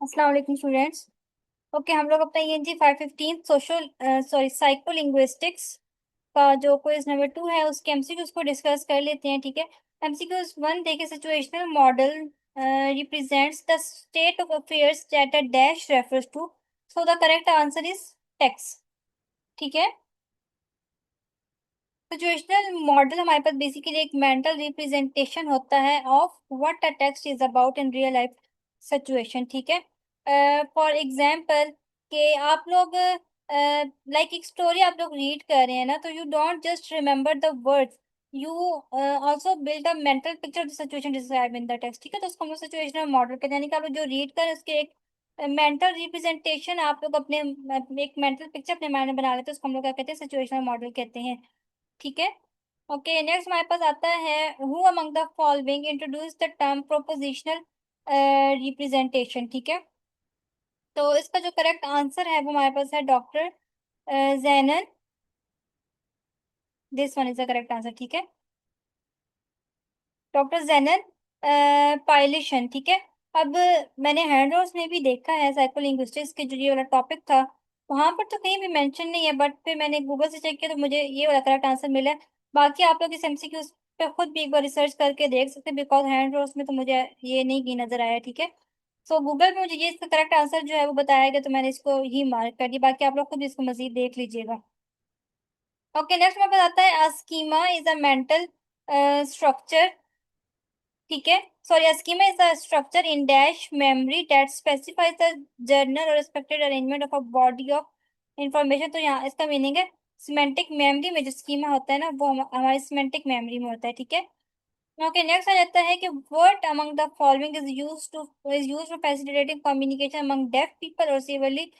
अस्सलाम वालेकुम students. Okay, हम लोग अपना ENG 515 सोशल साइको लिंग्विस्टिक्स का जो क्विज नंबर 2 है उसके एमसीक्यूज को डिस्कस कर लेते हैं। ठीक है। एमसीक्यूज 1 देखिए, situational model represents the state of affairs that a dash refers to, so the correct answer is text. ठीक है। सिचुएशनल मॉडल हमारे पास बेसिकली एक मेंटल रिप्रेजेंटेशन होता है of what a text is about in real life situation. ठीक है। For example कि आप लोग लाइक एक स्टोरी आप लोग रीड कर रहे हैं ना, तो you don't just remember the words, you also build a mental picture of the situation describe in the text. ठीक है, तो उसको हम लोग सिचुएशनल मॉडल कहते हैं, यानी कि आप लोग जो रीड कर रहे हैं उसके एक मेंटल रिप्रेजेंटेशन आप लोग अपने एक मेंटल पिक्चर अपने माइंड में बना लेते हैं, उसको हम लोग क्या कहते हैं, सिचुएशनल मॉडल कहते हैं। ठीक है। ओके, नेक्स्ट हमारे पास आता है who among the following introduce the term prepositional representation. ठीक है, तो इसका जो करेक्ट आंसर है वो हमारे पास है doctor Jainan. This one is the correct answer. ठीक है, डॉक्टर जैनन पाइलिशन। ठीक है। अब मैंने हैंडरोस में भी देखा है साइकोलिंग्विस्टिक्स के जो ये वाला टॉपिक था, वहां पर तो कहीं भी मेंशन नहीं है, बट फिर मैंने गूगल से चेक किया तो मुझे ये वाला करेक्ट आंसर मिला है। बाकी आप लोग इस एमसीक्यूज पे खुद भी एक बार रिसर्च करके देख सकते हैं, बिकॉज हैंडरोस में तो मुझे ये नहीं की नजर आया। ठीक है, सो गूगल पे मुझे ये इसका करेक्ट आंसर जो है वो बताया गया, तो मैंने इसको ही मार्क कर दिया। बाकी आप लोग खुद इसको मजीद देख लीजिएगा। ओके, नेक्स्ट मेरे पास आता है schema is a mental structure. ठीक है, sorry, schema is the structure in dash memory that specifies the general और expected arrangement of a body of information. तो यहाँ इसका मीनिंग है सिमेंटिक मेमोरी में जो स्कीमा होता है ना, वो हमारी सिमेंटिक मेमोरी में होता है। ठीक है। ओके, नेक्स्ट आ जाता है कि word among the following is use for facilitating communication among deaf people और सिवियरली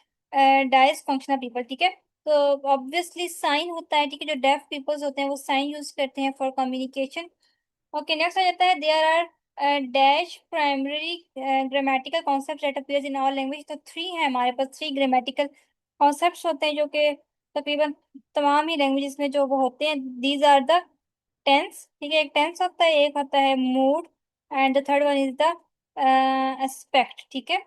डाइस फंक्शनल पीपल। ठीक है, तो ऑब्वियसली साइन होता है। ठीक है, जो डेफ पीपल्स होते हैं वो साइन यूज करते हैं फॉर कम्युनिकेशन। ओके, नेक्स्ट आ जाता है there are dash primary grammatical concept that appears in all language. तो थ्री है हमारे पास, थ्री ग्रामेटिकल कॉन्सेप्ट्स होते हैं जो कि तकरीबन तमाम ही लैंग्वेजेस में जो वो होते हैं। These are the tense. ठीक है, एक टेंस होता है, एक होता है mood, and the third one is the aspect. ठीक है,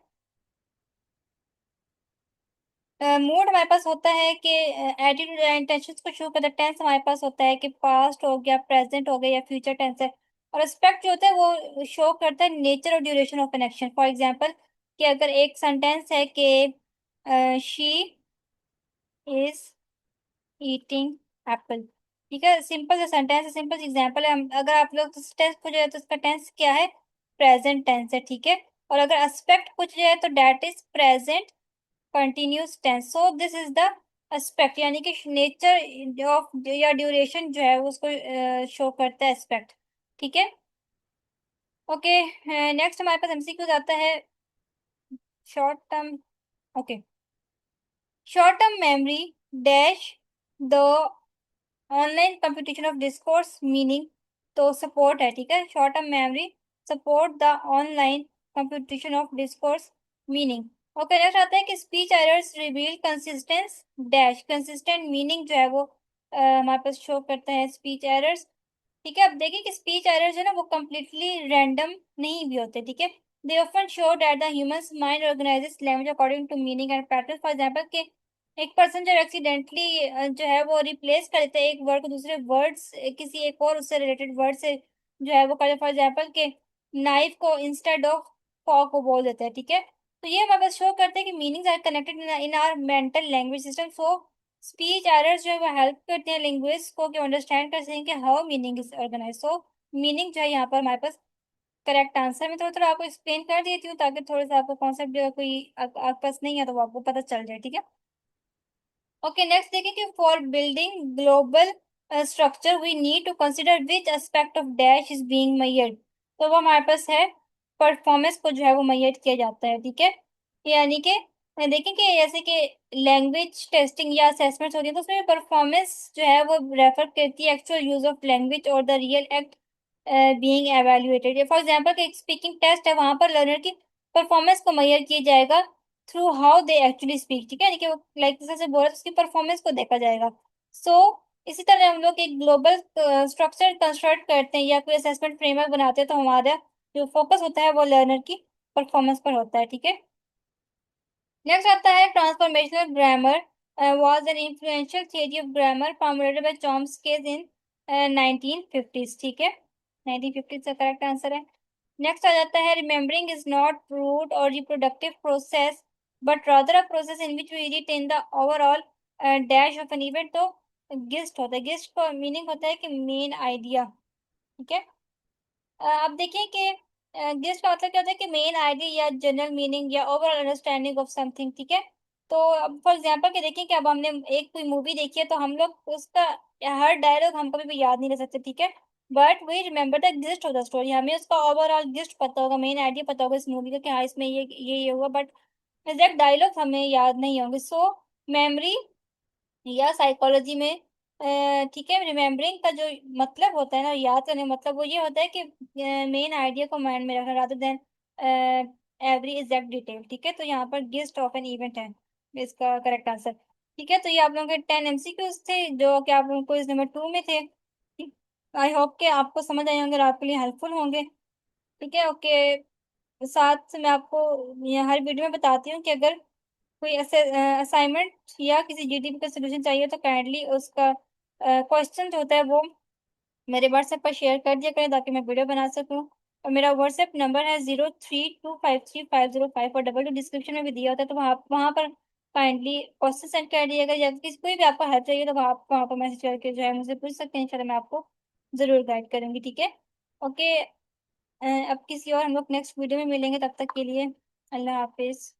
मूड हमारे पास होता है कि एटीट्यूड या इंटेंशंस को शो करता है। टेंस हमारे पास होता है कि पास्ट हो गया, प्रेजेंट हो गया या फ्यूचर टेंस है। और एस्पेक्ट जो होता है वो शो करता है नेचर और duration of an action. For example कि अगर एक सेंटेंस है कि शी इज ईटिंग एप्पल। ठीक है, सिंपल सा सेंटेंस है, सिंपल एग्जांपल है। अगर आप लोग टेंस पूछ रहे हो तो इसका टेंस क्या है, प्रेजेंट टेंस है। ठीक है, और अगर एस्पेक्ट पूछ रहे हैं तो that is present continuous tense. So this is the aspect, यानी कि नेचर ऑफ या ड्यूरेशन जो है वो उसको शो करता है एस्पेक्ट। ठीक है। ओके, नेक्स्ट हमारे पास एमसीक्यूज आता है short term. Okay, short term memory dash the online computation of discourse meaning. तो सपोर्ट है। ठीक है, short term memory support the online computation of discourse meaning. Okay, next आता है कि speech errors reveal consistence dash consistent meaning जो है वो हमारे पास शो करता है स्पीच एरर्स। ठीक है, अब देखिए कि स्पीच एरर्स है ना वो कम्प्लीटली रैंडम नहीं भी होते। ठीक है, they often show that the humans mind organizes language according to meaning and pattern. For example कि एक पर्सन जो एक्सीडेंटली जो है वो रिप्लेस कर देता है एक वर्ड को दूसरे वर्ड्स, किसी एक और उससे रिलेटेड वर्ड से जो है वो कर, फॉर एग्जांपल के नाइफ को इंस्टेड ऑफ फॉक को बोल देता है। ठीक है, तो ये हमारे पास शो करते हैं कि meanings are connected in our mental language system. So speech errors जो है वो हेल्प करते हैं लिंग्विस्ट को कि अंडरस्टैंड कर सकें कि how meaning is organize. So meaning जो है यहाँ पर हमारे पास करेक्ट आंसर। मैं थोड़ा थोड़ा आपको एक्सप्लेन कर देती हूँ ताकि थोड़ा सा आपको कॉन्सेप्ट जो है कोई आपके पास नहीं है तो वो आपको पता चल जाए। ठीक है। ओके, नेक्स्ट देखिए कि for building global structure we need to consider which aspect of dash is being measured. तो वो हमारे पास है परफॉर्मेंस को जो है वो मेजर किया जाता है। ठीक है, यानी कि देखें कि जैसे कि लैंग्वेज टेस्टिंग या असेसमेंट होती है तो उसमें परफॉर्मेंस जो है वो रेफर करती है एक्चुअल यूज ऑफ लैंग्वेज और the real act being evaluated. For example कि एक स्पीकिंग टेस्ट है, वहां पर लर्नर की परफॉर्मेंस को मेजर किया जाएगा through how they actually speak. ठीक है, यानी कि वो लाइक जैसे बोल रहे उसकी परफॉर्मेंस को देखा जाएगा। सो इसी तरह हम लोग एक ग्लोबल स्ट्रक्चर कंस्ट्रक्ट करते हैं या कोई असेसमेंट फ्रेमवर्क बनाते हैं तो हमारा जो फोकस होता है वो लर्नर की परफॉर्मेंस पर होता है। ठीक है। नेक्स्ट आता है transformational grammar was an influential theory of grammar formulated by Chomsky in 1950s। ठीक है, 1950 का करेक्ट आंसर है। नेक्स्ट आ जाता है remembering is not rote or reproductive process but rather a process in which we retain the overall dash of an event. तो gist होता है, गिस्ट का मीनिंग होता है कि मेन आइडिया। ठीक है, अब देखिए कि गेस्ट का मतलब क्या होता है कि मेन आइडिया या जनरल मीनिंग या ओवरऑल अंडरस्टैंडिंग ऑफ समथिंग। ठीक है, तो अब फॉर एग्जांपल कि देखिए कि अब हमने एक कोई मूवी देखी है तो हम लोग उसका हर डायलॉग हम कभी भी याद नहीं कर सकते। ठीक है, but we remember the gist of the story, हमें उसका ओवरऑल गिस्ट पता होगा, मेन आइडिया पता होगा इस मूवी का कि हाँ इसमें ये हुआ, बट एग्जैक्ट डायलॉग हमें याद नहीं होंगे। सो मेमोरी या साइकोलॉजी में ठीक है, रिमेम्बरिंग का जो मतलब होता है ना, याद करने का मतलब वो ये होता है कि मेन आइडिया को माइंड में रखना rather than every exact detail. ठीक है, तो यहाँ पर गेस्ट ऑफ एन इवेंट है इसका करेक्ट आंसर। ठीक है, तो ये आप लोगों के 10 एमसीक्यूज थे जो कि आप लोगों को इस नंबर 2 में थे। आई होप के आपको समझ आए होंगे और आपके लिए हेल्पफुल होंगे। ठीक है, ओके। साथ मैं आपको ये हर वीडियो में बताती हूँ कि अगर कोई ऐसे असाइनमेंट या किसी जीडीपी का सोल्यूशन चाहिए तो काइंडली उसका क्वेश्चन जो होता है वो मेरे व्हाट्सएप पर शेयर कर दिया करें ताकि मैं वीडियो बना सकूं। और मेरा व्हाट्सएप नंबर है 03253505 और डबल टू डिस्क्रिप्शन में भी दिया होता है, तो वहाँ पर काइंडली क्वेश्चन सेंड कर दिएगा या किसी कोई भी आपको हेल्प चाहिए तो आप वहाँ पर मैसेज करके जो है मुझसे पूछ सकते हैं। इंशाल्लाह मैं आपको जरूर गाइड करूंगी। ठीक है, ओके। अब किसी और हम लोग नेक्स्ट वीडियो में मिलेंगे, तब तक के लिए अल्लाह हाफिज।